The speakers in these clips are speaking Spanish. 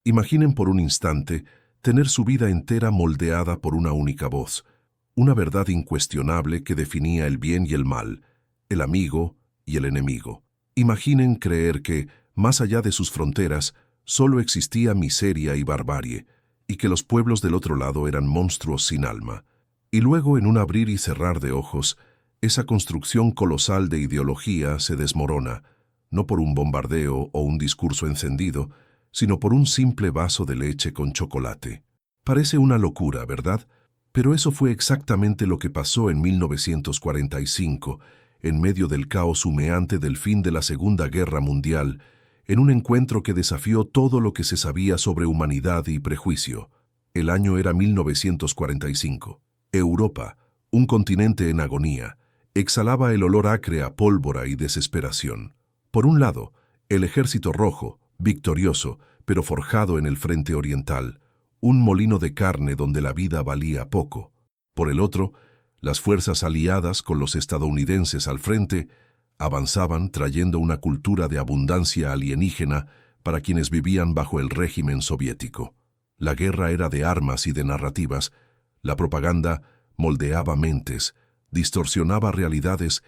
Imaginen por un instante tener su vida entera moldeada por una única voz, una verdad incuestionable que definía el bien y el mal, el amigo y el enemigo. Imaginen creer que, más allá de sus fronteras, solo existía miseria y barbarie, y que los pueblos del otro lado eran monstruos sin alma. Y luego, en un abrir y cerrar de ojos, esa construcción colosal de ideología se desmorona, no por un bombardeo o un discurso encendido, sino por un simple vaso de leche con chocolate. Parece una locura, ¿verdad? Pero eso fue exactamente lo que pasó en 1945, en medio del caos humeante del fin de la Segunda Guerra Mundial, en un encuentro que desafió todo lo que se sabía sobre humanidad y prejuicio. El año era 1945. Europa, un continente en agonía, exhalaba el olor acre a pólvora y desesperación. Por un lado, el Ejército Rojo, victorioso, pero forjado en el frente oriental, un molino de carne donde la vida valía poco. Por el otro, las fuerzas aliadas con los estadounidenses al frente avanzaban trayendo una cultura de abundancia alienígena para quienes vivían bajo el régimen soviético. La guerra era de armas y de narrativas. La propaganda moldeaba mentes, distorsionaba realidades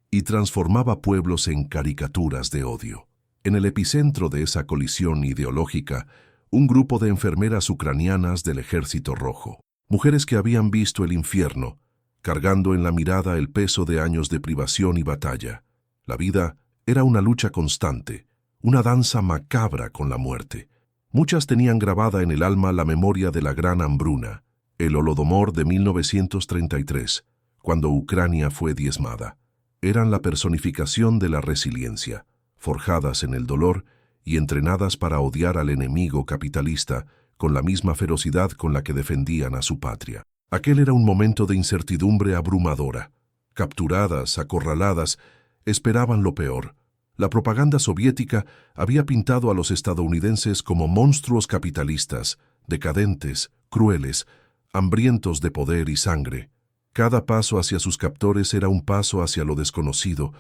y transformaba pueblos en caricaturas de odio. En el epicentro de esa colisión ideológica, un grupo de enfermeras ucranianas del Ejército Rojo, mujeres que habían visto el infierno, cargando en la mirada el peso de años de privación y batalla. La vida era una lucha constante, una danza macabra con la muerte. Muchas tenían grabada en el alma la memoria de la Gran Hambruna, el Holodomor de 1933, cuando Ucrania fue diezmada. Eran la personificación de la resiliencia, forjadas en el dolor y entrenadas para odiar al enemigo capitalista con la misma ferocidad con la que defendían a su patria. Aquel era un momento de incertidumbre abrumadora. Capturadas, acorraladas, esperaban lo peor. La propaganda soviética había pintado a los estadounidenses como monstruos capitalistas, decadentes, crueles, hambrientos de poder y sangre. Cada paso hacia sus captores era un paso hacia lo desconocido,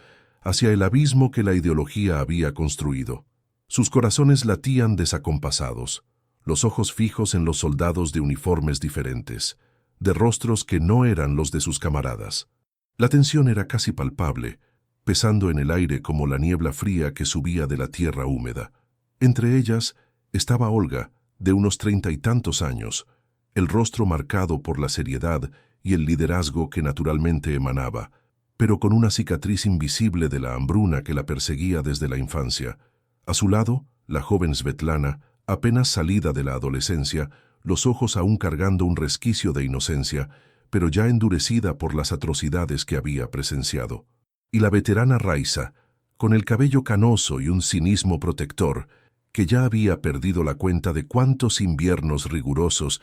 hacia el abismo que la ideología había construido. Sus corazones latían desacompasados, los ojos fijos en los soldados de uniformes diferentes, de rostros que no eran los de sus camaradas. La tensión era casi palpable, pesando en el aire como la niebla fría que subía de la tierra húmeda. Entre ellas estaba Olga, de unos 30 y tantos años, el rostro marcado por la seriedad y el liderazgo que naturalmente emanaba, pero con una cicatriz invisible de la hambruna que la perseguía desde la infancia. A su lado, la joven Svetlana, apenas salida de la adolescencia, los ojos aún cargando un resquicio de inocencia, pero ya endurecida por las atrocidades que había presenciado. Y la veterana Raisa, con el cabello canoso y un cinismo protector, que ya había perdido la cuenta de cuántos inviernos rigurosos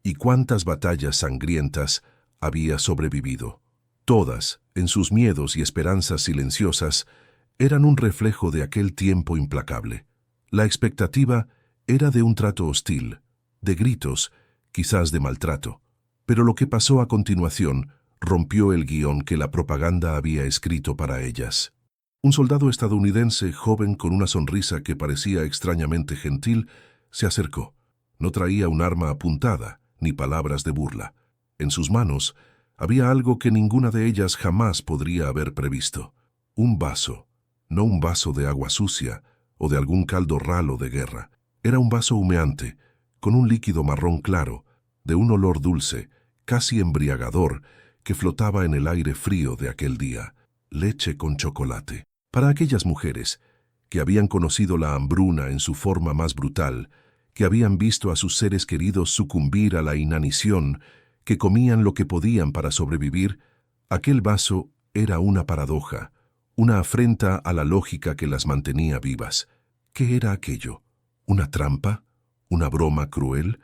y cuántas batallas sangrientas había sobrevivido. Todas, en sus miedos y esperanzas silenciosas, eran un reflejo de aquel tiempo implacable. La expectativa era de un trato hostil, de gritos, quizás de maltrato. Pero lo que pasó a continuación rompió el guión que la propaganda había escrito para ellas. Un soldado estadounidense, joven con una sonrisa que parecía extrañamente gentil, se acercó. No traía un arma apuntada, ni palabras de burla. En sus manos había algo que ninguna de ellas jamás podría haber previsto. Un vaso, no un vaso de agua sucia o de algún caldo ralo de guerra. Era un vaso humeante, con un líquido marrón claro, de un olor dulce, casi embriagador, que flotaba en el aire frío de aquel día. Leche con chocolate. Para aquellas mujeres que habían conocido la hambruna en su forma más brutal, que habían visto a sus seres queridos sucumbir a la inanición, que comían lo que podían para sobrevivir, aquel vaso era una paradoja, una afrenta a la lógica que las mantenía vivas. ¿Qué era aquello? ¿Una trampa? ¿Una broma cruel?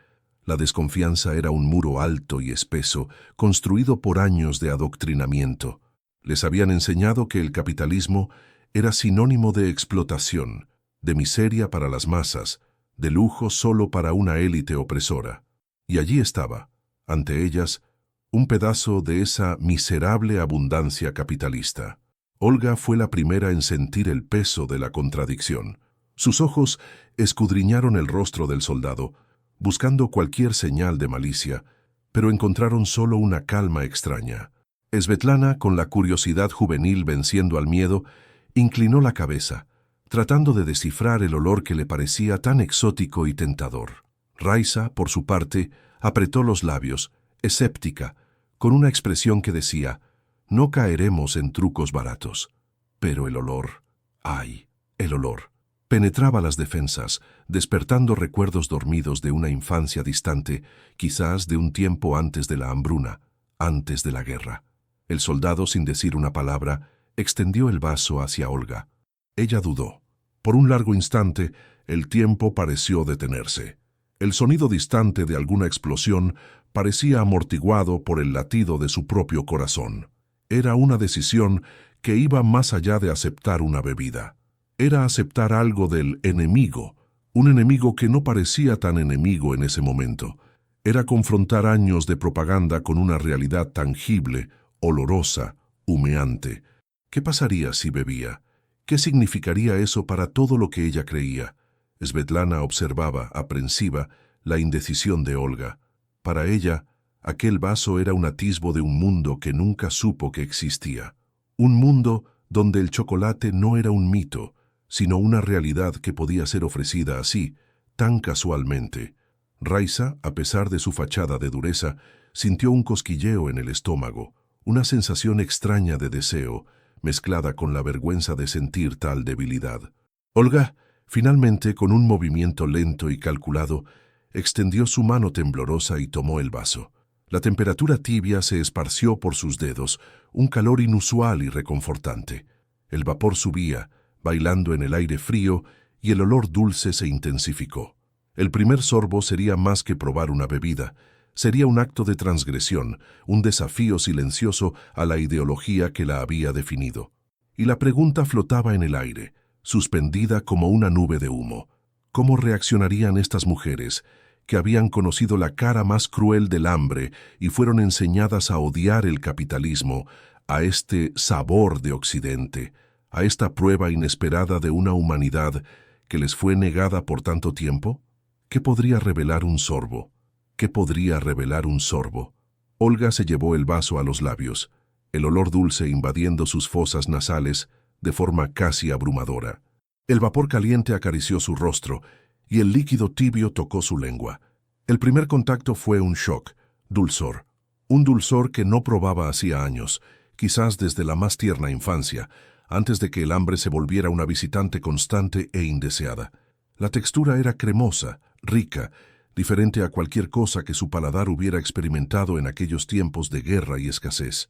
La desconfianza era un muro alto y espeso, construido por años de adoctrinamiento. Les habían enseñado que el capitalismo era sinónimo de explotación, de miseria para las masas, de lujo solo para una élite opresora. Y allí estaba, ante ellas, un pedazo de esa miserable abundancia capitalista. Olga fue la primera en sentir el peso de la contradicción. Sus ojos escudriñaron el rostro del soldado, buscando cualquier señal de malicia, pero encontraron solo una calma extraña. Svetlana, con la curiosidad juvenil venciendo al miedo, inclinó la cabeza, tratando de descifrar el olor que le parecía tan exótico y tentador. Raisa, por su parte, apretó los labios, escéptica, con una expresión que decía: «No caeremos en trucos baratos». Pero el olor, ¡ay!, el olor, penetraba las defensas, despertando recuerdos dormidos de una infancia distante, quizás de un tiempo antes de la hambruna, antes de la guerra. El soldado, sin decir una palabra, extendió el vaso hacia Olga. Ella dudó. Por un largo instante, el tiempo pareció detenerse. El sonido distante de alguna explosión parecía amortiguado por el latido de su propio corazón. Era una decisión que iba más allá de aceptar una bebida. Era aceptar algo del enemigo, un enemigo que no parecía tan enemigo en ese momento. Era confrontar años de propaganda con una realidad tangible, olorosa, humeante. ¿Qué pasaría si bebía? ¿Qué significaría eso para todo lo que ella creía? Svetlana observaba, aprensiva, la indecisión de Olga. Para ella, aquel vaso era un atisbo de un mundo que nunca supo que existía. Un mundo donde el chocolate no era un mito, sino una realidad que podía ser ofrecida así, tan casualmente. Raisa, a pesar de su fachada de dureza, sintió un cosquilleo en el estómago, una sensación extraña de deseo, mezclada con la vergüenza de sentir tal debilidad. Olga, finalmente, con un movimiento lento y calculado, extendió su mano temblorosa y tomó el vaso. La temperatura tibia se esparció por sus dedos, un calor inusual y reconfortante. El vapor subía, bailando en el aire frío, y el olor dulce se intensificó. El primer sorbo sería más que probar una bebida. Sería un acto de transgresión, un desafío silencioso a la ideología que la había definido. Y la pregunta flotaba en el aire, suspendida como una nube de humo. ¿Cómo reaccionarían estas mujeres, que habían conocido la cara más cruel del hambre y fueron enseñadas a odiar el capitalismo, a este sabor de Occidente, a esta prueba inesperada de una humanidad que les fue negada por tanto tiempo? ¿Qué podría revelar un sorbo? ¿Qué podría revelar un sorbo? Olga se llevó el vaso a los labios, el olor dulce invadiendo sus fosas nasales de forma casi abrumadora. El vapor caliente acarició su rostro y el líquido tibio tocó su lengua. El primer contacto fue un shock, dulzor. Un dulzor que no probaba hacía años, quizás desde la más tierna infancia, antes de que el hambre se volviera una visitante constante e indeseada. La textura era cremosa, rica, diferente a cualquier cosa que su paladar hubiera experimentado en aquellos tiempos de guerra y escasez.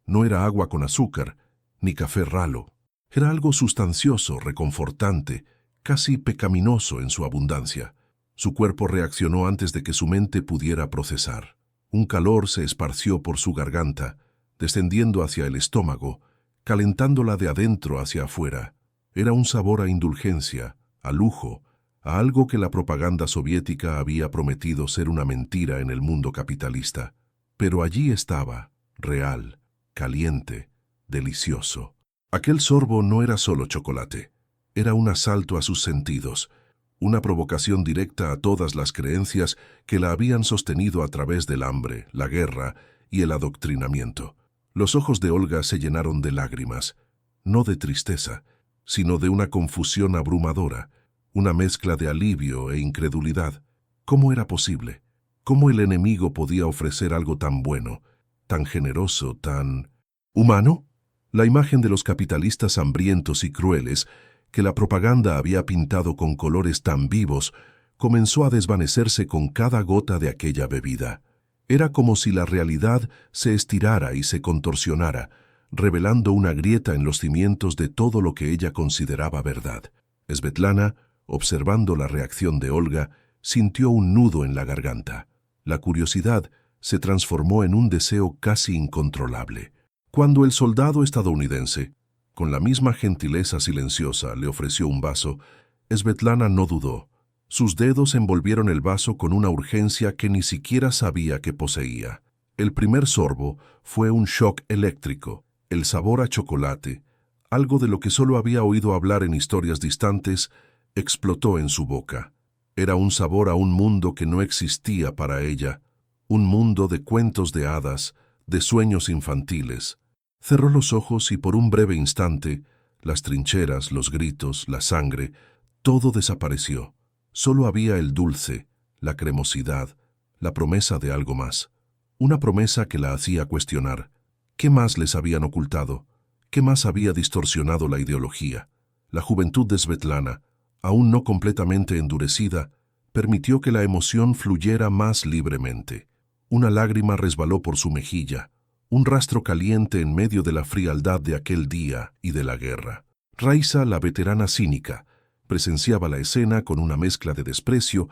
No era agua con azúcar, ni café ralo. Era algo sustancioso, reconfortante, casi pecaminoso en su abundancia. Su cuerpo reaccionó antes de que su mente pudiera procesar. Un calor se esparció por su garganta, descendiendo hacia el estómago, calentándola de adentro hacia afuera. Era un sabor a indulgencia, a lujo, a algo que la propaganda soviética había prometido ser una mentira en el mundo capitalista. Pero allí estaba, real, caliente, delicioso. Aquel sorbo no era solo chocolate, era un asalto a sus sentidos, una provocación directa a todas las creencias que la habían sostenido a través del hambre, la guerra y el adoctrinamiento. Los ojos de Olga se llenaron de lágrimas, no de tristeza, sino de una confusión abrumadora, una mezcla de alivio e incredulidad. ¿Cómo era posible? ¿Cómo el enemigo podía ofrecer algo tan bueno, tan generoso, tan humano? La imagen de los capitalistas hambrientos y crueles, que la propaganda había pintado con colores tan vivos, comenzó a desvanecerse con cada gota de aquella bebida. Era como si la realidad se estirara y se contorsionara, revelando una grieta en los cimientos de todo lo que ella consideraba verdad. Svetlana, observando la reacción de Olga, sintió un nudo en la garganta. La curiosidad se transformó en un deseo casi incontrolable. Cuando el soldado estadounidense, con la misma gentileza silenciosa, le ofreció un vaso, Svetlana no dudó. Sus dedos envolvieron el vaso con una urgencia que ni siquiera sabía que poseía. El primer sorbo fue un shock eléctrico, el sabor a chocolate, algo de lo que solo había oído hablar en historias distantes, explotó en su boca. Era un sabor a un mundo que no existía para ella, un mundo de cuentos de hadas, de sueños infantiles. Cerró los ojos y por un breve instante, las trincheras, los gritos, la sangre, todo desapareció. Solo había el dulce, la cremosidad, la promesa de algo más. Una promesa que la hacía cuestionar. ¿Qué más les habían ocultado? ¿Qué más había distorsionado la ideología? La juventud de Svetlana, aún no completamente endurecida, permitió que la emoción fluyera más libremente. Una lágrima resbaló por su mejilla, un rastro caliente en medio de la frialdad de aquel día y de la guerra. Raisa, la veterana cínica, presenciaba la escena con una mezcla de desprecio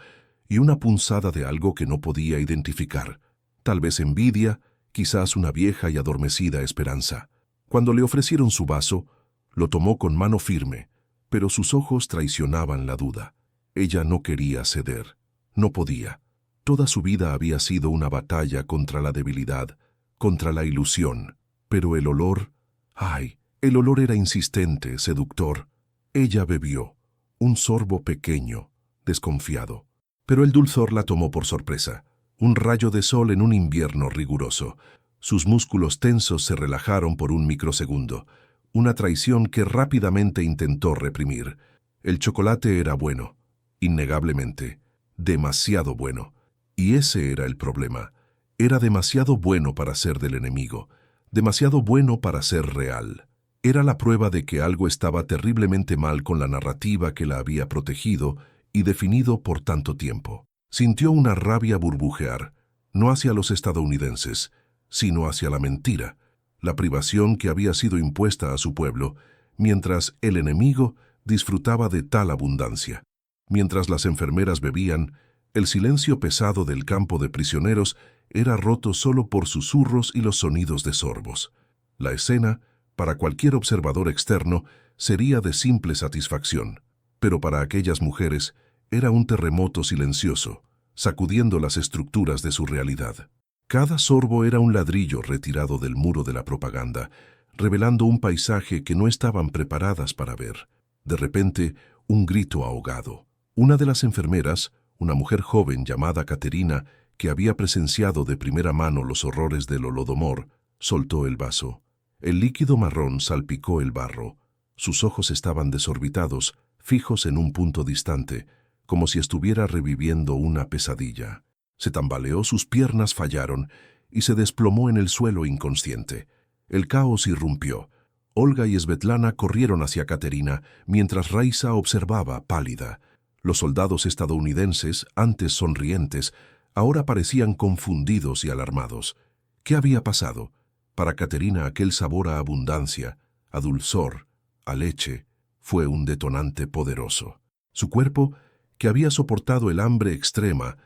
y una punzada de algo que no podía identificar. Tal vez envidia, quizás una vieja y adormecida esperanza. Cuando le ofrecieron su vaso, lo tomó con mano firme, pero sus ojos traicionaban la duda. Ella no quería ceder. No podía. Toda su vida había sido una batalla contra la debilidad, contra la ilusión. Pero el olor... ¡ay! El olor era insistente, seductor. Ella bebió. Un sorbo pequeño, desconfiado. Pero el dulzor la tomó por sorpresa. Un rayo de sol en un invierno riguroso. Sus músculos tensos se relajaron por un microsegundo. Una traición que rápidamente intentó reprimir. El chocolate era bueno, innegablemente, demasiado bueno. Y ese era el problema. Era demasiado bueno para ser del enemigo, demasiado bueno para ser real. Era la prueba de que algo estaba terriblemente mal con la narrativa que la había protegido y definido por tanto tiempo. Sintió una rabia burbujear, no hacia los estadounidenses, sino hacia la mentira, la privación que había sido impuesta a su pueblo, mientras el enemigo disfrutaba de tal abundancia. Mientras las enfermeras bebían, el silencio pesado del campo de prisioneros era roto solo por susurros y los sonidos de sorbos. La escena, para cualquier observador externo, sería de simple satisfacción, pero para aquellas mujeres era un terremoto silencioso, sacudiendo las estructuras de su realidad. Cada sorbo era un ladrillo retirado del muro de la propaganda, revelando un paisaje que no estaban preparadas para ver. De repente, un grito ahogado. Una de las enfermeras, una mujer joven llamada Caterina, que había presenciado de primera mano los horrores del Holodomor, soltó el vaso. El líquido marrón salpicó el barro. Sus ojos estaban desorbitados, fijos en un punto distante, como si estuviera reviviendo una pesadilla. Se tambaleó, sus piernas fallaron y se desplomó en el suelo inconsciente. El caos irrumpió. Olga y Svetlana corrieron hacia Caterina, mientras Raisa observaba, pálida. Los soldados estadounidenses, antes sonrientes, ahora parecían confundidos y alarmados. ¿Qué había pasado? Para Caterina aquel sabor a abundancia, a dulzor, a leche, fue un detonante poderoso. Su cuerpo, que había soportado el hambre extrema,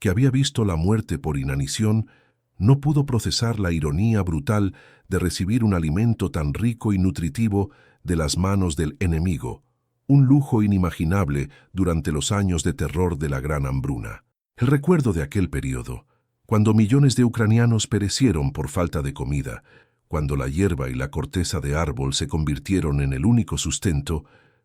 que había visto la muerte por inanición, no pudo procesar la ironía brutal de recibir un alimento tan rico y nutritivo de las manos del enemigo, un lujo inimaginable durante los años de terror de la gran hambruna. El recuerdo de aquel periodo, cuando millones de ucranianos perecieron por falta de comida, cuando la hierba y la corteza de árbol se convirtieron en el único sustento,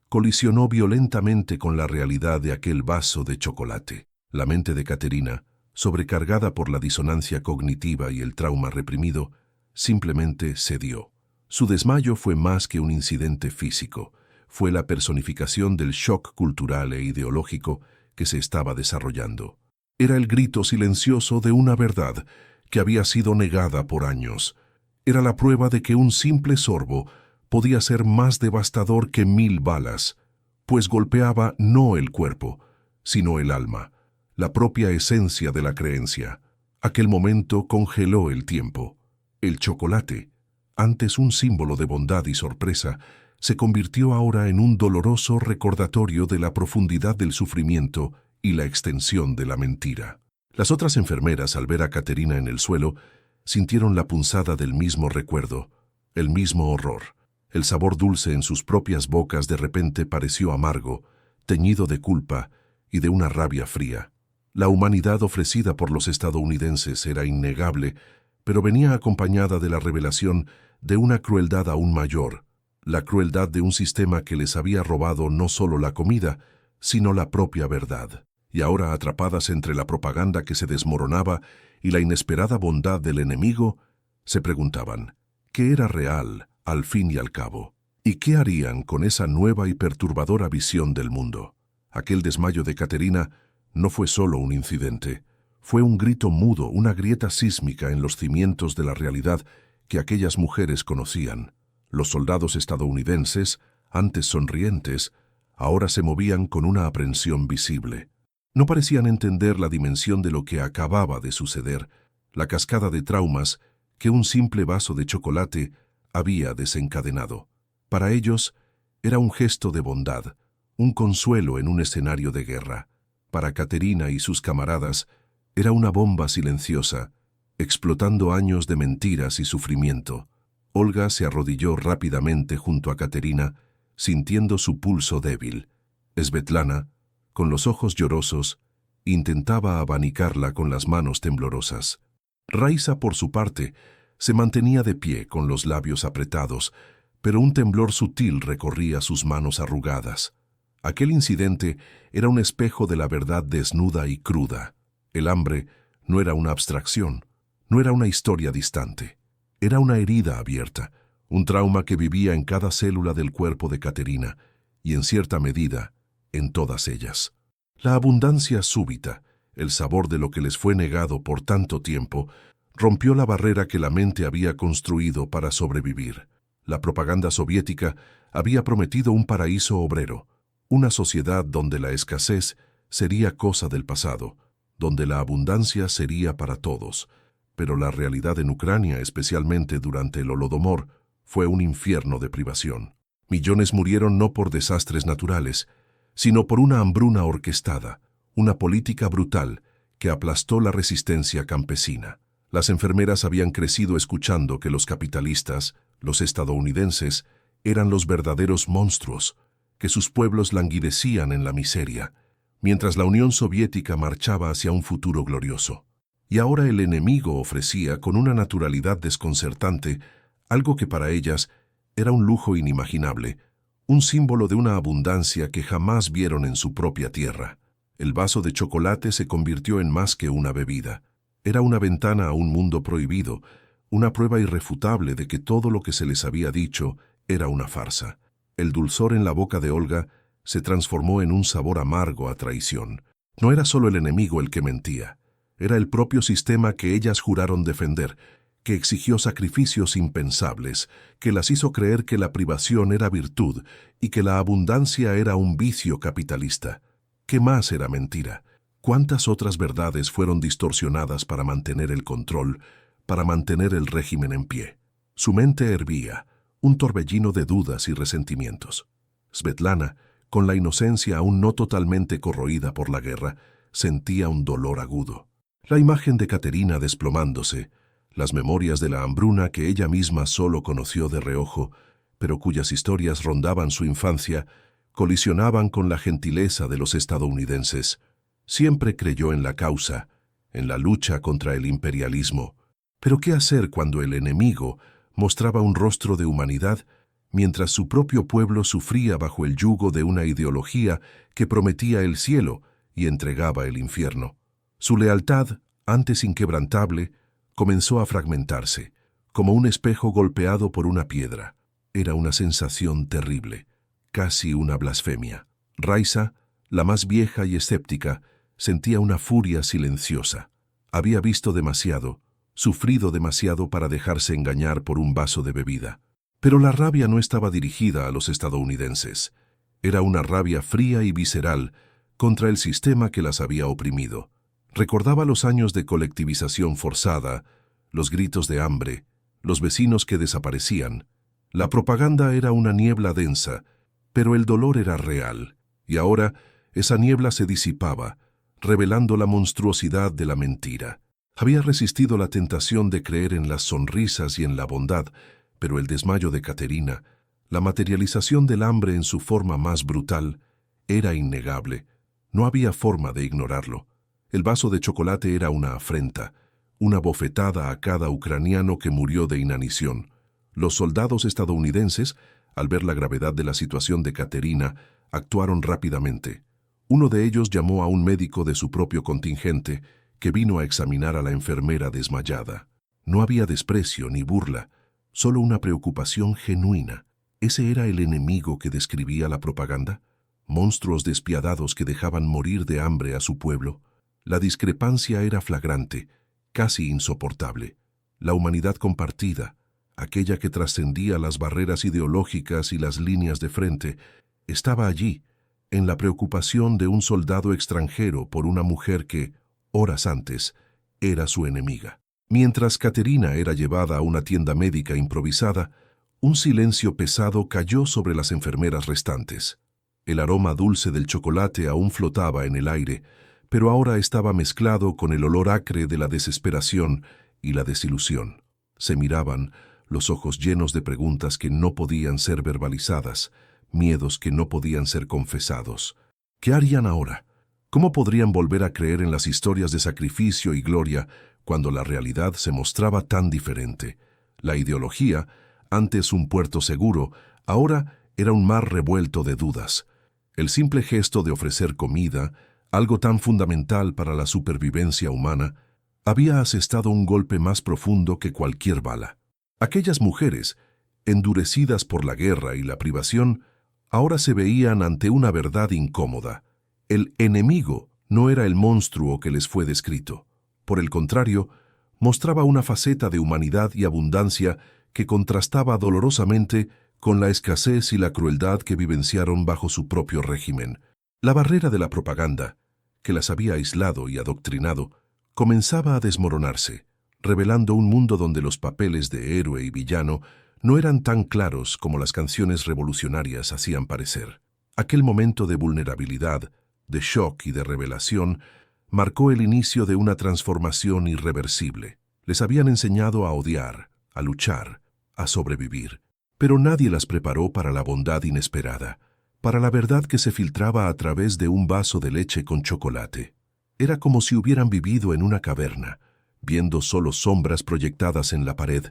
colisionó violentamente con la realidad de aquel vaso de chocolate. La mente de Caterina, sobrecargada por la disonancia cognitiva y el trauma reprimido, simplemente cedió. Su desmayo fue más que un incidente físico, fue la personificación del shock cultural e ideológico que se estaba desarrollando. Era el grito silencioso de una verdad que había sido negada por años. Era la prueba de que un simple sorbo podía ser más devastador que 1000 balas, pues golpeaba no el cuerpo, sino el alma, la propia esencia de la creencia. Aquel momento congeló el tiempo. El chocolate, antes un símbolo de bondad y sorpresa, se convirtió ahora en un doloroso recordatorio de la profundidad del sufrimiento y la extensión de la mentira. Las otras enfermeras, al ver a Caterina en el suelo, sintieron la punzada del mismo recuerdo, el mismo horror. El sabor dulce en sus propias bocas de repente pareció amargo, teñido de culpa y de una rabia fría. La humanidad ofrecida por los estadounidenses era innegable, pero venía acompañada de la revelación de una crueldad aún mayor, la crueldad de un sistema que les había robado no solo la comida, sino la propia verdad. Y ahora, atrapadas entre la propaganda que se desmoronaba y la inesperada bondad del enemigo, se preguntaban, ¿qué era real al fin y al cabo? ¿Y qué harían con esa nueva y perturbadora visión del mundo? Aquel desmayo de Caterina no fue solo un incidente, fue un grito mudo, una grieta sísmica en los cimientos de la realidad que aquellas mujeres conocían. Los soldados estadounidenses, antes sonrientes, ahora se movían con una aprensión visible. No parecían entender la dimensión de lo que acababa de suceder, la cascada de traumas que un simple vaso de chocolate había desencadenado. Para ellos era un gesto de bondad, un consuelo en un escenario de guerra. Para Caterina y sus camaradas era una bomba silenciosa, explotando años de mentiras y sufrimiento. Olga se arrodilló rápidamente junto a Caterina, sintiendo su pulso débil. Svetlana, con los ojos llorosos, intentaba abanicarla con las manos temblorosas. Raisa, por su parte, se mantenía de pie con los labios apretados, pero un temblor sutil recorría sus manos arrugadas. Aquel incidente era un espejo de la verdad desnuda y cruda. El hambre no era una abstracción, no era una historia distante. Era una herida abierta, un trauma que vivía en cada célula del cuerpo de Caterina y, en cierta medida, en todas ellas. La abundancia súbita, el sabor de lo que les fue negado por tanto tiempo, rompió la barrera que la mente había construido para sobrevivir. La propaganda soviética había prometido un paraíso obrero, una sociedad donde la escasez sería cosa del pasado, donde la abundancia sería para todos. Pero la realidad en Ucrania, especialmente durante el Holodomor, fue un infierno de privación. Millones murieron no por desastres naturales, sino por una hambruna orquestada, una política brutal que aplastó la resistencia campesina. Las enfermeras habían crecido escuchando que los capitalistas, los estadounidenses, eran los verdaderos monstruos, que sus pueblos languidecían en la miseria, mientras la Unión Soviética marchaba hacia un futuro glorioso. Y ahora el enemigo ofrecía, con una naturalidad desconcertante, algo que para ellas era un lujo inimaginable, un símbolo de una abundancia que jamás vieron en su propia tierra. El vaso de chocolate se convirtió en más que una bebida. Era una ventana a un mundo prohibido, una prueba irrefutable de que todo lo que se les había dicho era una farsa. El dulzor en la boca de Olga se transformó en un sabor amargo a traición. No era solo el enemigo el que mentía, era el propio sistema que ellas juraron defender, que exigió sacrificios impensables, que las hizo creer que la privación era virtud y que la abundancia era un vicio capitalista. ¿Qué más era mentira? ¿Cuántas otras verdades fueron distorsionadas para mantener el control, para mantener el régimen en pie? Su mente hervía, un torbellino de dudas y resentimientos. Svetlana, con la inocencia aún no totalmente corroída por la guerra, sentía un dolor agudo. La imagen de Caterina desplomándose, las memorias de la hambruna que ella misma solo conoció de reojo, pero cuyas historias rondaban su infancia, colisionaban con la gentileza de los estadounidenses. Siempre creyó en la causa, en la lucha contra el imperialismo. Pero ¿qué hacer cuando el enemigo mostraba un rostro de humanidad mientras su propio pueblo sufría bajo el yugo de una ideología que prometía el cielo y entregaba el infierno? Su lealtad, antes inquebrantable, comenzó a fragmentarse, como un espejo golpeado por una piedra. Era una sensación terrible, casi una blasfemia. Raisa, la más vieja y escéptica, sentía una furia silenciosa. Había visto demasiado, sufrido demasiado para dejarse engañar por un vaso de bebida. Pero la rabia no estaba dirigida a los estadounidenses. Era una rabia fría y visceral contra el sistema que las había oprimido. Recordaba los años de colectivización forzada, los gritos de hambre, los vecinos que desaparecían. La propaganda era una niebla densa, pero el dolor era real, y ahora esa niebla se disipaba, revelando la monstruosidad de la mentira. Había resistido la tentación de creer en las sonrisas y en la bondad, pero el desmayo de Caterina, la materialización del hambre en su forma más brutal, era innegable. No había forma de ignorarlo. El vaso de chocolate era una afrenta, una bofetada a cada ucraniano que murió de inanición. Los soldados estadounidenses, al ver la gravedad de la situación de Caterina, actuaron rápidamente. Uno de ellos llamó a un médico de su propio contingente, que vino a examinar a la enfermera desmayada. No había desprecio ni burla, solo una preocupación genuina. ¿Ese era el enemigo que describía la propaganda? Monstruos despiadados que dejaban morir de hambre a su pueblo. La discrepancia era flagrante, casi insoportable. La humanidad compartida, aquella que trascendía las barreras ideológicas y las líneas de frente, estaba allí, en la preocupación de un soldado extranjero por una mujer que, horas antes, era su enemiga. Mientras Caterina era llevada a una tienda médica improvisada, un silencio pesado cayó sobre las enfermeras restantes. El aroma dulce del chocolate aún flotaba en el aire, pero ahora estaba mezclado con el olor acre de la desesperación y la desilusión. Se miraban, los ojos llenos de preguntas que no podían ser verbalizadas, miedos que no podían ser confesados. ¿Qué harían ahora? ¿Cómo podrían volver a creer en las historias de sacrificio y gloria cuando la realidad se mostraba tan diferente? La ideología, antes un puerto seguro, ahora era un mar revuelto de dudas. El simple gesto de ofrecer comida, algo tan fundamental para la supervivencia humana, había asestado un golpe más profundo que cualquier bala. Aquellas mujeres, endurecidas por la guerra y la privación, ahora se veían ante una verdad incómoda. El enemigo no era el monstruo que les fue descrito. Por el contrario, mostraba una faceta de humanidad y abundancia que contrastaba dolorosamente con la escasez y la crueldad que vivenciaron bajo su propio régimen. La barrera de la propaganda, que las había aislado y adoctrinado, comenzaba a desmoronarse, revelando un mundo donde los papeles de héroe y villano no eran tan claros como las canciones revolucionarias hacían parecer. Aquel momento de vulnerabilidad, de shock y de revelación marcó el inicio de una transformación irreversible. Les habían enseñado a odiar, a luchar, a sobrevivir, pero nadie las preparó para la bondad inesperada, para la verdad que se filtraba a través de un vaso de leche con chocolate. Era como si hubieran vivido en una caverna, viendo solo sombras proyectadas en la pared,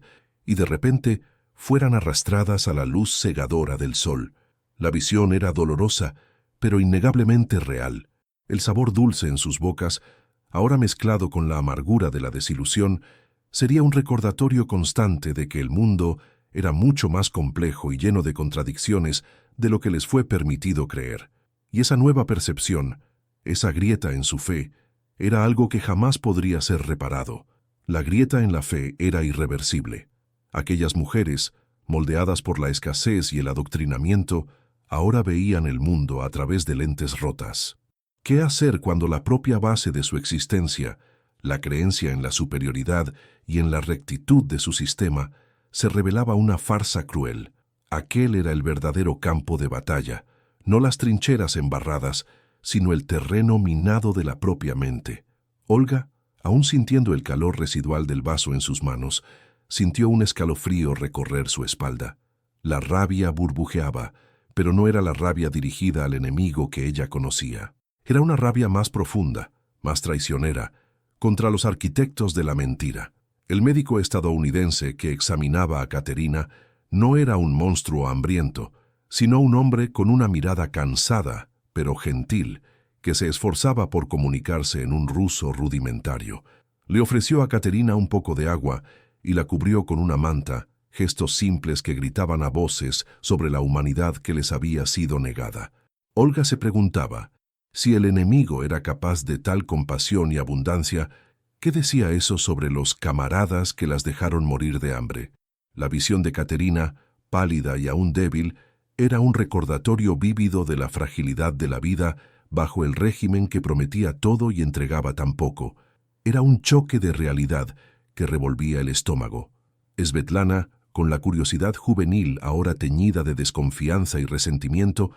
y de repente fueran arrastradas a la luz cegadora del sol. La visión era dolorosa, pero innegablemente real. El sabor dulce en sus bocas, ahora mezclado con la amargura de la desilusión, sería un recordatorio constante de que el mundo era mucho más complejo y lleno de contradicciones de lo que les fue permitido creer. Y esa nueva percepción, esa grieta en su fe, era algo que jamás podría ser reparado. La grieta en la fe era irreversible. Aquellas mujeres, moldeadas por la escasez y el adoctrinamiento, ahora veían el mundo a través de lentes rotas. ¿Qué hacer cuando la propia base de su existencia, la creencia en la superioridad y en la rectitud de su sistema, se revelaba una farsa cruel? Aquel era el verdadero campo de batalla, no las trincheras embarradas, sino el terreno minado de la propia mente. Olga, aún sintiendo el calor residual del vaso en sus manos, sintió un escalofrío recorrer su espalda. La rabia burbujeaba, pero no era la rabia dirigida al enemigo que ella conocía. Era una rabia más profunda, más traicionera, contra los arquitectos de la mentira. El médico estadounidense que examinaba a Caterina no era un monstruo hambriento, sino un hombre con una mirada cansada, pero gentil, que se esforzaba por comunicarse en un ruso rudimentario. Le ofreció a Caterina un poco de agua y la cubrió con una manta, gestos simples que gritaban a voces sobre la humanidad que les había sido negada. Olga se preguntaba, si el enemigo era capaz de tal compasión y abundancia, ¿qué decía eso sobre los camaradas que las dejaron morir de hambre? La visión de Caterina, pálida y aún débil, era un recordatorio vívido de la fragilidad de la vida bajo el régimen que prometía todo y entregaba tan poco. Era un choque de realidad que revolvía el estómago. Svetlana, con la curiosidad juvenil ahora teñida de desconfianza y resentimiento,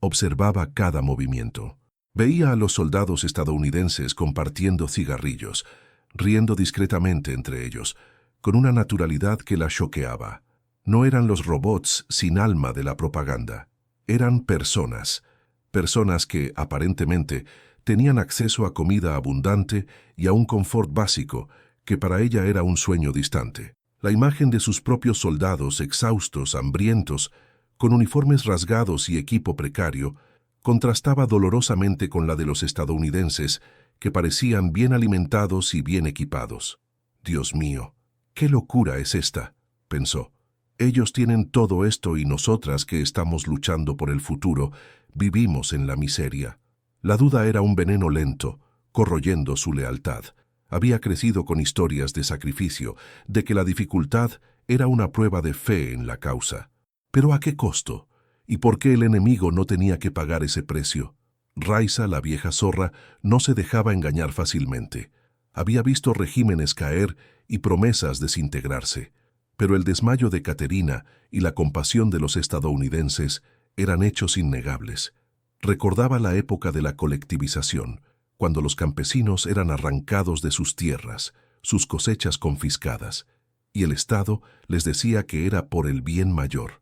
observaba cada movimiento. Veía a los soldados estadounidenses compartiendo cigarrillos, riendo discretamente entre ellos, con una naturalidad que la choqueaba. No eran los robots sin alma de la propaganda. Eran personas. Personas que, aparentemente, tenían acceso a comida abundante y a un confort básico que para ella era un sueño distante. La imagen de sus propios soldados exhaustos, hambrientos, con uniformes rasgados y equipo precario, contrastaba dolorosamente con la de los estadounidenses, que parecían bien alimentados y bien equipados. «Dios mío, ¿qué locura es esta?», pensó. «Ellos tienen todo esto y nosotras, que estamos luchando por el futuro, vivimos en la miseria». La duda era un veneno lento, corroyendo su lealtad. Había crecido con historias de sacrificio, de que la dificultad era una prueba de fe en la causa. ¿Pero a qué costo? ¿Y por qué el enemigo no tenía que pagar ese precio? Raiza, la vieja zorra, no se dejaba engañar fácilmente. Había visto regímenes caer y promesas desintegrarse. Pero el desmayo de Caterina y la compasión de los estadounidenses eran hechos innegables. Recordaba la época de la colectivización, cuando los campesinos eran arrancados de sus tierras, sus cosechas confiscadas, y el Estado les decía que era por el bien mayor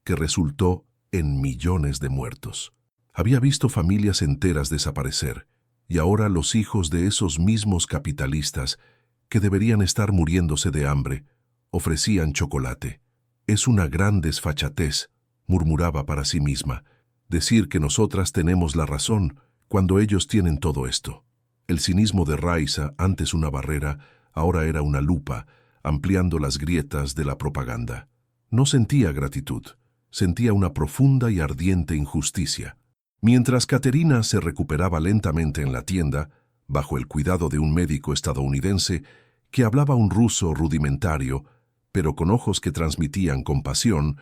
que resultó en millones de muertos. Había visto familias enteras desaparecer, y ahora los hijos de esos mismos capitalistas, que deberían estar muriéndose de hambre, ofrecían chocolate. «Es una gran desfachatez», murmuraba para sí misma, «decir que nosotras tenemos la razón cuando ellos tienen todo esto». El cinismo de Raiza, antes una barrera, ahora era una lupa, ampliando las grietas de la propaganda. No sentía gratitud, sentía una profunda y ardiente injusticia. Mientras Caterina se recuperaba lentamente en la tienda, bajo el cuidado de un médico estadounidense que hablaba un ruso rudimentario, pero con ojos que transmitían compasión,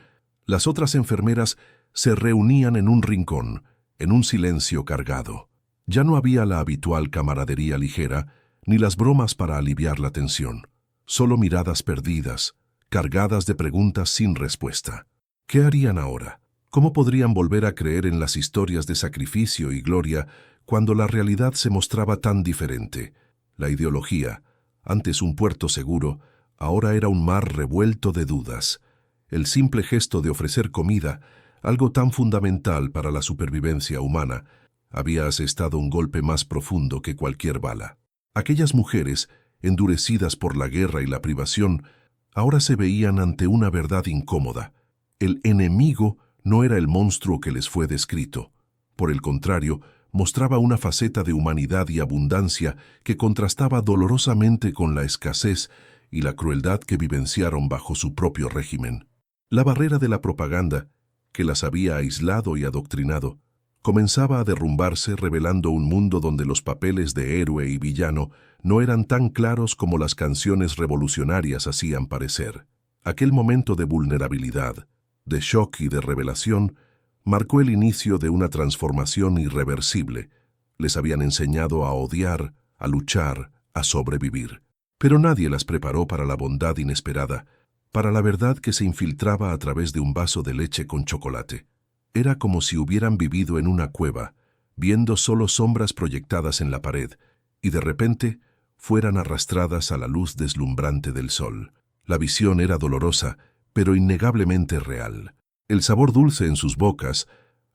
las otras enfermeras se reunían en un rincón, en un silencio cargado. Ya no había la habitual camaradería ligera, ni las bromas para aliviar la tensión. Solo miradas perdidas, cargadas de preguntas sin respuesta. ¿Qué harían ahora? ¿Cómo podrían volver a creer en las historias de sacrificio y gloria cuando la realidad se mostraba tan diferente? La ideología, antes un puerto seguro, ahora era un mar revuelto de dudas. El simple gesto de ofrecer comida, algo tan fundamental para la supervivencia humana, había asestado un golpe más profundo que cualquier bala. Aquellas mujeres, endurecidas por la guerra y la privación, ahora se veían ante una verdad incómoda. El enemigo no era el monstruo que les fue descrito. Por el contrario, mostraba una faceta de humanidad y abundancia que contrastaba dolorosamente con la escasez y la crueldad que vivenciaron bajo su propio régimen. La barrera de la propaganda, que las había aislado y adoctrinado, comenzaba a derrumbarse, revelando un mundo donde los papeles de héroe y villano no eran tan claros como las canciones revolucionarias hacían parecer. Aquel momento de vulnerabilidad, de shock y de revelación, marcó el inicio de una transformación irreversible. Les habían enseñado a odiar, a luchar, a sobrevivir. Pero nadie las preparó para la bondad inesperada, para la verdad que se infiltraba a través de un vaso de leche con chocolate. Era como si hubieran vivido en una cueva, viendo solo sombras proyectadas en la pared, y de repente fueran arrastradas a la luz deslumbrante del sol. La visión era dolorosa, pero innegablemente real. El sabor dulce en sus bocas,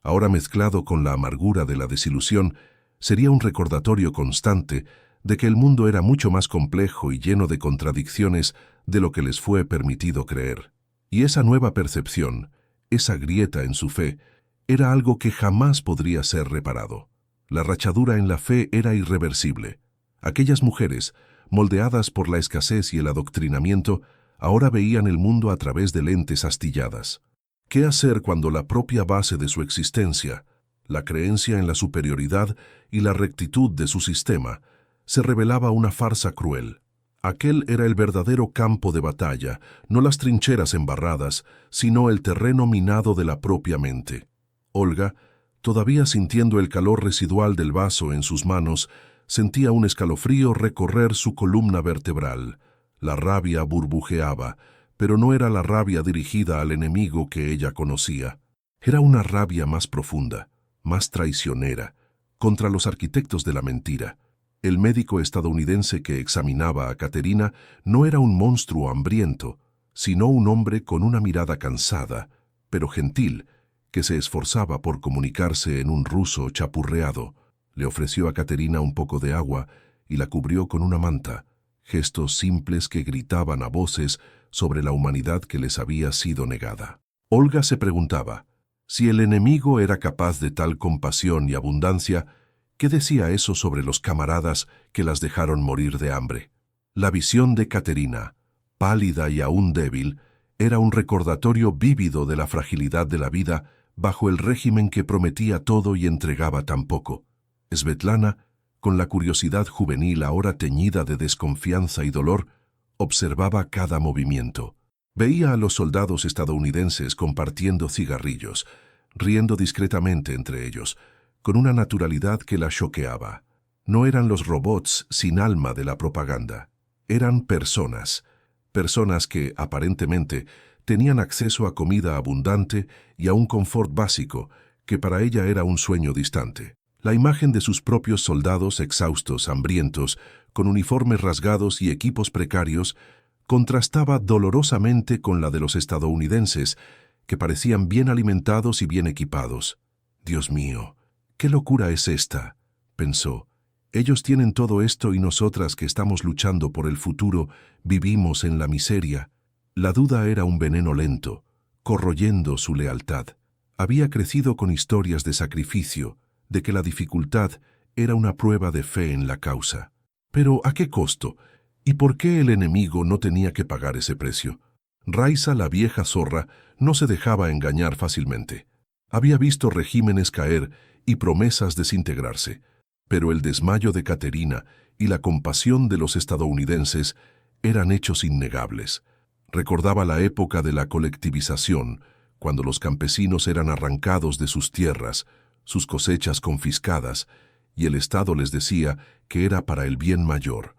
ahora mezclado con la amargura de la desilusión, sería un recordatorio constante de que el mundo era mucho más complejo y lleno de contradicciones de lo que les fue permitido creer. Y esa nueva percepción, esa grieta en su fe, era algo que jamás podría ser reparado. La rachadura en la fe era irreversible. Aquellas mujeres, moldeadas por la escasez y el adoctrinamiento, ahora veían el mundo a través de lentes astilladas. ¿Qué hacer cuando la propia base de su existencia, la creencia en la superioridad y la rectitud de su sistema, se revelaba una farsa cruel? Aquel era el verdadero campo de batalla, no las trincheras embarradas, sino el terreno minado de la propia mente. Olga, todavía sintiendo el calor residual del vaso en sus manos, sentía un escalofrío recorrer su columna vertebral. La rabia burbujeaba, pero no era la rabia dirigida al enemigo que ella conocía. Era una rabia más profunda, más traicionera, contra los arquitectos de la mentira. El médico estadounidense que examinaba a Caterina no era un monstruo hambriento, sino un hombre con una mirada cansada, pero gentil, que se esforzaba por comunicarse en un ruso chapurreado. Le ofreció a Caterina un poco de agua y la cubrió con una manta, gestos simples que gritaban a voces sobre la humanidad que les había sido negada. Olga se preguntaba, Si el enemigo era capaz de tal compasión y abundancia, ¿qué decía eso sobre los camaradas que las dejaron morir de hambre? La visión de Caterina, pálida y aún débil, era un recordatorio vívido de la fragilidad de la vida bajo el régimen que prometía todo y entregaba tan poco. Svetlana, con la curiosidad juvenil ahora teñida de desconfianza y dolor, observaba cada movimiento. Veía a los soldados estadounidenses compartiendo cigarrillos, riendo discretamente entre ellos, con una naturalidad que la choqueaba. No eran los robots sin alma de la propaganda. Eran personas que, aparentemente, tenían acceso a comida abundante y a un confort básico que para ella era un sueño distante. La imagen de sus propios soldados exhaustos, hambrientos, con uniformes rasgados y equipos precarios, contrastaba dolorosamente con la de los estadounidenses, que parecían bien alimentados y bien equipados. «Dios mío, ¿qué locura es esta?», pensó. «Ellos tienen todo esto y nosotras que estamos luchando por el futuro vivimos en la miseria». La duda era un veneno lento, corroyendo su lealtad. Había crecido con historias de sacrificio, de que la dificultad era una prueba de fe en la causa. Pero ¿a qué costo? ¿Y por qué el enemigo no tenía que pagar ese precio? Raiza, la vieja zorra, no se dejaba engañar fácilmente. Había visto regímenes caer y promesas desintegrarse, pero el desmayo de Caterina y la compasión de los estadounidenses eran hechos innegables. Recordaba la época de la colectivización, cuando los campesinos eran arrancados de sus tierras, sus cosechas confiscadas, y el Estado les decía que era para el bien mayor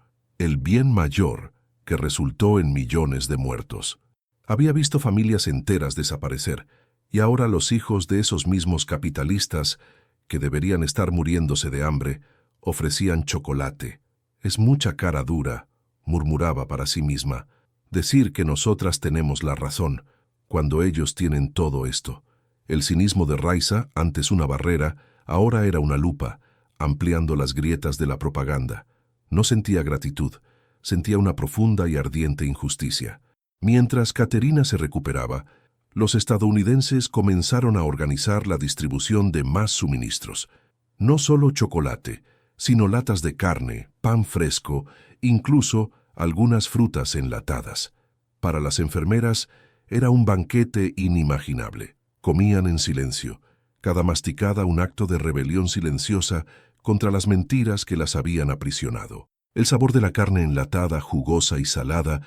que resultó en millones de muertos. Había visto familias enteras desaparecer, y ahora los hijos de esos mismos capitalistas, que deberían estar muriéndose de hambre, ofrecían chocolate. «Es mucha cara dura», murmuraba para sí misma, «decir que nosotras tenemos la razón, cuando ellos tienen todo esto». El cinismo de Raiza, antes una barrera, ahora era una lupa, ampliando las grietas de la propaganda. No sentía gratitud, sentía una profunda y ardiente injusticia. Mientras Caterina se recuperaba, los estadounidenses comenzaron a organizar la distribución de más suministros. No solo chocolate, sino latas de carne, pan fresco, incluso algunas frutas enlatadas. Para las enfermeras era un banquete inimaginable. Comían en silencio, cada masticada un acto de rebelión silenciosa contra las mentiras que las habían aprisionado. El sabor de la carne enlatada, jugosa y salada,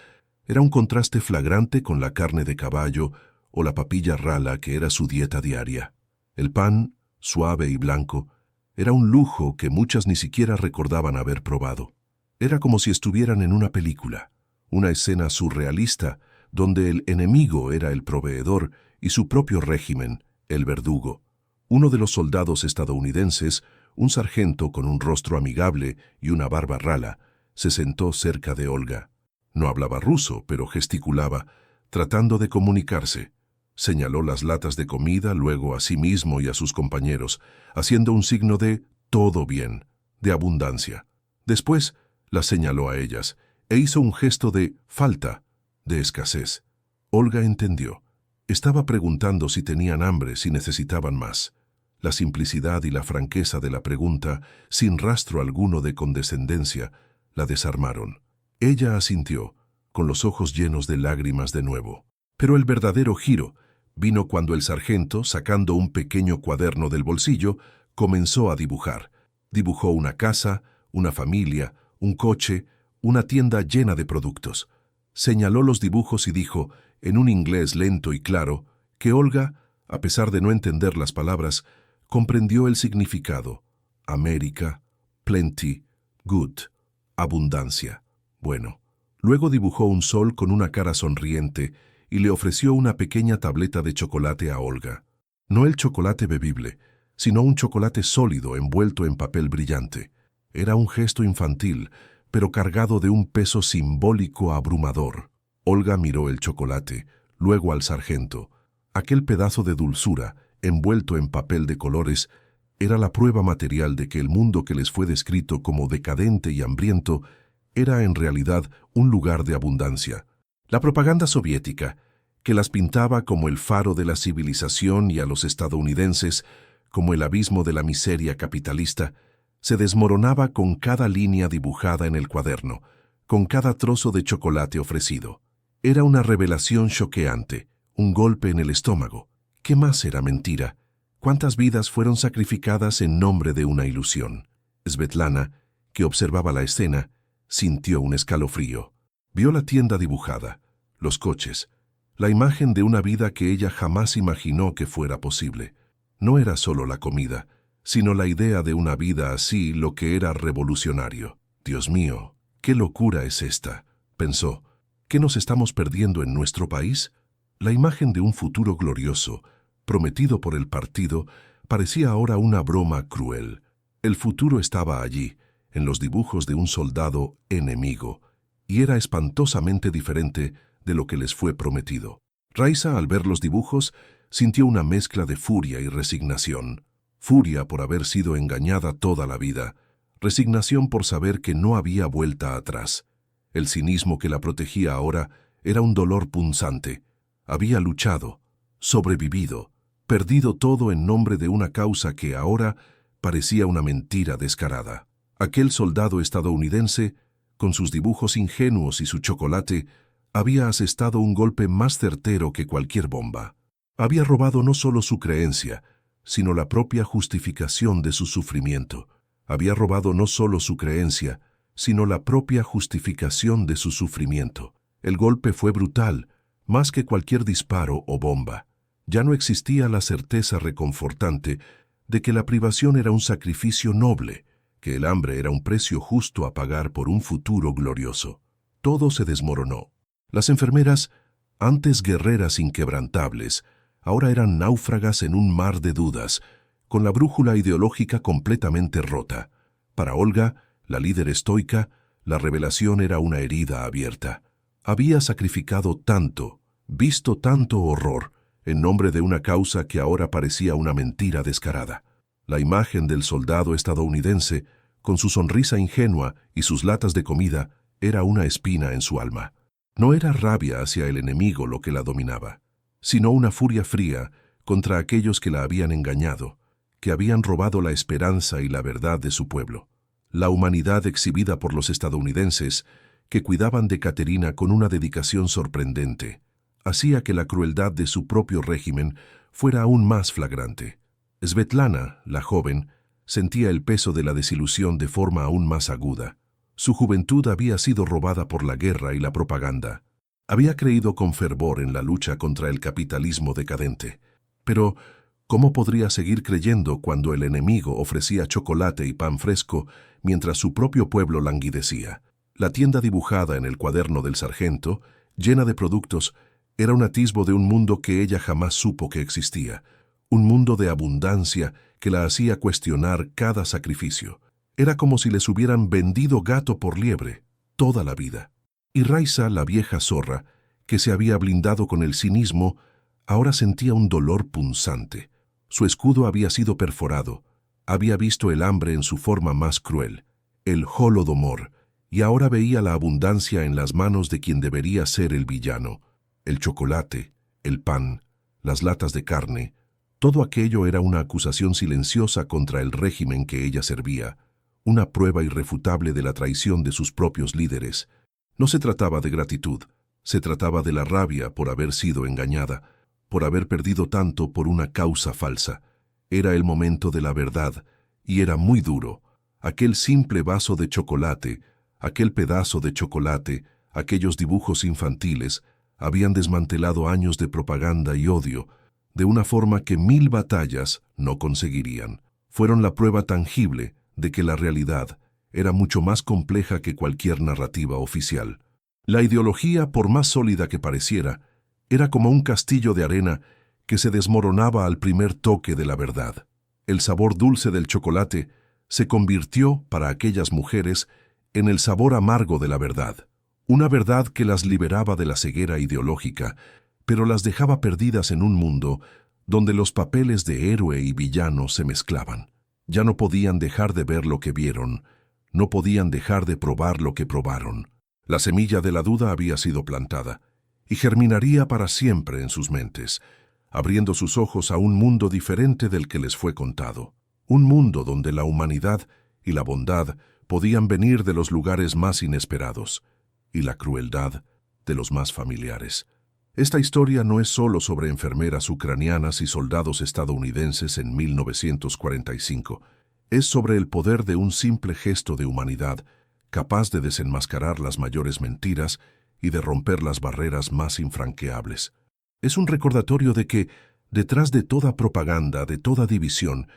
era un contraste flagrante con la carne de caballo o la papilla rala que era su dieta diaria. El pan, suave y blanco, era un lujo que muchas ni siquiera recordaban haber probado. Era como si estuvieran en una película, una escena surrealista donde el enemigo era el proveedor y su propio régimen, el verdugo. Uno de los soldados estadounidenses, un sargento con un rostro amigable y una barba rala, se sentó cerca de Olga. No hablaba ruso, pero gesticulaba, tratando de comunicarse. Señaló las latas de comida, luego a sí mismo y a sus compañeros, haciendo un signo de «todo bien», de abundancia. Después las señaló a ellas e hizo un gesto de «falta», de escasez. Olga entendió. Estaba preguntando si tenían hambre, si necesitaban más. La simplicidad y la franqueza de la pregunta, sin rastro alguno de condescendencia, la desarmaron. Ella asintió, con los ojos llenos de lágrimas de nuevo. Pero el verdadero giro vino cuando el sargento, sacando un pequeño cuaderno del bolsillo, comenzó a dibujar. Dibujó una casa, una familia, un coche, una tienda llena de productos. Señaló los dibujos y dijo, en un inglés lento y claro, que Olga, a pesar de no entender las palabras, comprendió el significado. América, plenty, good, abundancia. Bueno. Luego dibujó un sol con una cara sonriente y le ofreció una pequeña tableta de chocolate a Olga. No el chocolate bebible, sino un chocolate sólido envuelto en papel brillante. Era un gesto infantil, pero cargado de un peso simbólico abrumador. Olga miró el chocolate, luego al sargento. Aquel pedazo de dulzura, envuelto en papel de colores, era la prueba material de que el mundo que les fue descrito como decadente y hambriento era en realidad un lugar de abundancia. La propaganda soviética, que las pintaba como el faro de la civilización y a los estadounidenses como el abismo de la miseria capitalista, se desmoronaba con cada línea dibujada en el cuaderno, con cada trozo de chocolate ofrecido. Era una revelación choqueante, un golpe en el estómago. ¿Qué más era mentira? ¿Cuántas vidas fueron sacrificadas en nombre de una ilusión? Svetlana, que observaba la escena, sintió un escalofrío. Vio la tienda dibujada, los coches, la imagen de una vida que ella jamás imaginó que fuera posible. No era solo la comida, sino la idea de una vida así lo que era revolucionario. Dios mío, ¿qué locura es esta?, pensó. ¿Qué nos estamos perdiendo en nuestro país? La imagen de un futuro glorioso, prometido por el partido, parecía ahora una broma cruel. El futuro estaba allí, en los dibujos de un soldado enemigo, y era espantosamente diferente de lo que les fue prometido. Raiza, al ver los dibujos, sintió una mezcla de furia y resignación. Furia por haber sido engañada toda la vida, resignación por saber que no había vuelta atrás. El cinismo que la protegía ahora era un dolor punzante. Había luchado, sobrevivido, perdido todo en nombre de una causa que ahora parecía una mentira descarada. Aquel soldado estadounidense, con sus dibujos ingenuos y su chocolate, había asestado un golpe más certero que cualquier bomba. Había robado no solo su creencia, sino la propia justificación de su sufrimiento. Había robado no solo su creencia, sino la propia justificación de su sufrimiento. El golpe fue brutal, más que cualquier disparo o bomba. Ya no existía la certeza reconfortante de que la privación era un sacrificio noble, que el hambre era un precio justo a pagar por un futuro glorioso. Todo se desmoronó. Las enfermeras, antes guerreras inquebrantables, ahora eran náufragas en un mar de dudas, con la brújula ideológica completamente rota. Para Olga, la líder estoica, la revelación era una herida abierta. Había sacrificado tanto, visto tanto horror, en nombre de una causa que ahora parecía una mentira descarada. La imagen del soldado estadounidense, con su sonrisa ingenua y sus latas de comida, era una espina en su alma. No era rabia hacia el enemigo lo que la dominaba, sino una furia fría contra aquellos que la habían engañado, que habían robado la esperanza y la verdad de su pueblo. La humanidad exhibida por los estadounidenses, que cuidaban de Caterina con una dedicación sorprendente, hacía que la crueldad de su propio régimen fuera aún más flagrante. Svetlana, la joven, sentía el peso de la desilusión de forma aún más aguda. Su juventud había sido robada por la guerra y la propaganda. Había creído con fervor en la lucha contra el capitalismo decadente. Pero, ¿cómo podría seguir creyendo cuando el enemigo ofrecía chocolate y pan fresco mientras su propio pueblo languidecía? La tienda dibujada en el cuaderno del sargento, llena de productos, era un atisbo de un mundo que ella jamás supo que existía. Un mundo de abundancia que la hacía cuestionar cada sacrificio. Era como si les hubieran vendido gato por liebre toda la vida. Y Raiza, la vieja zorra, que se había blindado con el cinismo, ahora sentía un dolor punzante. Su escudo había sido perforado. Había visto el hambre en su forma más cruel, el Holodomor, y ahora veía la abundancia en las manos de quien debería ser el villano. El chocolate, el pan, las latas de carne, todo aquello era una acusación silenciosa contra el régimen que ella servía, una prueba irrefutable de la traición de sus propios líderes. No se trataba de gratitud, se trataba de la rabia por haber sido engañada, por haber perdido tanto por una causa falsa. Era el momento de la verdad, y era muy duro. Aquel simple vaso de chocolate, aquel pedazo de chocolate, aquellos dibujos infantiles, habían desmantelado años de propaganda y odio, de una forma que 1000 batallas no conseguirían. Fueron la prueba tangible de que la realidad era mucho más compleja que cualquier narrativa oficial. La ideología, por más sólida que pareciera, era como un castillo de arena que se desmoronaba al primer toque de la verdad. El sabor dulce del chocolate se convirtió, para aquellas mujeres, en el sabor amargo de la verdad. Una verdad que las liberaba de la ceguera ideológica, pero las dejaba perdidas en un mundo donde los papeles de héroe y villano se mezclaban. Ya no podían dejar de ver lo que vieron, no podían dejar de probar lo que probaron. La semilla de la duda había sido plantada, y germinaría para siempre en sus mentes, abriendo sus ojos a un mundo diferente del que les fue contado. Un mundo donde la humanidad y la bondad podían venir de los lugares más inesperados, y la crueldad de los más familiares. Esta historia no es solo sobre enfermeras ucranianas y soldados estadounidenses en 1945, es sobre el poder de un simple gesto de humanidad, capaz de desenmascarar las mayores mentiras y de romper las barreras más infranqueables. Es un recordatorio de que, detrás de toda propaganda, de toda división,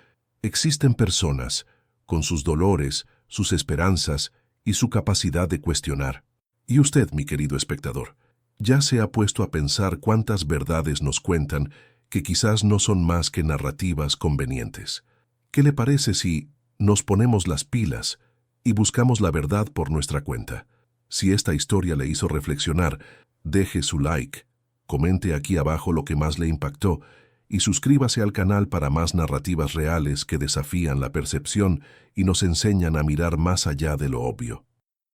existen personas, con sus dolores, sus esperanzas y su capacidad de cuestionar. Y usted, mi querido espectador, ya se ha puesto a pensar cuántas verdades nos cuentan que quizás no son más que narrativas convenientes. ¿Qué le parece si nos ponemos las pilas y buscamos la verdad por nuestra cuenta? Si esta historia le hizo reflexionar, deje su like, comente aquí abajo lo que más le impactó y suscríbase al canal para más narrativas reales que desafían la percepción y nos enseñan a mirar más allá de lo obvio.